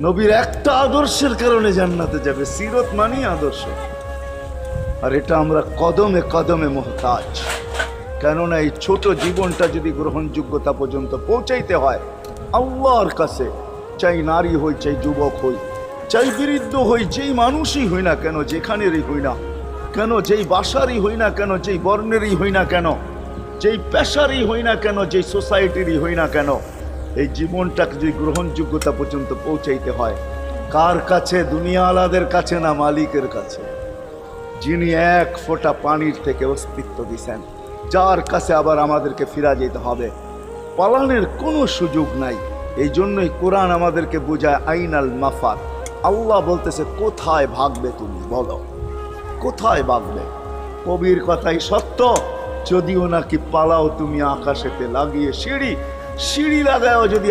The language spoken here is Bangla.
নবীর একটা আদর্শের কারণে জান্নাতে যাবে। সিরত মানি আদর্শ, আর এটা আমরা কদমে কদমে মুহতাজ। কেননা এই ছোট জীবনটা যদি গ্রহণযোগ্যতা পর্যন্ত পৌঁছাইতে হয় আল্লাহর কাছে, চাই নারী হই, চাই যুবক হই, চাই বৃদ্ধ হই, যেই মানুষই হই না কেন, যেখানেরই হই না কেন, যেই বাসারই হই না কেন, যেই বর্ণেরই হই না কেন, যেই পেশারই হই না কেন, যেই সোসাইটিরই হই না কেন, এই জীবনটাকে যদি গ্রহণযোগ্যতা পর্যন্ত পৌঁছাইতে হয় কার কাছে? দুনিয়া আলাদের কাছে না, মালিকের কাছে, যিনি এক ফোঁটা পানির থেকে অস্তিত্ব দিছেন, যার কাছে আবার আমাদেরকে ফিরা যেতে হবে। পালানের কোনো সুযোগ নাই। এই জন্যই কোরআন আমাদেরকে বোঝায় আইনাল মাফার। আল্লাহ বলতেছে কোথায় ভাগবে তুমি, বলো কোথায় ভাগবে? কবির কথাই সত্য, যদিও নাকি পালাও তুমি আকাশেতে লাগিয়ে সিঁড়ি, সিঁড়ি লাগাও যদি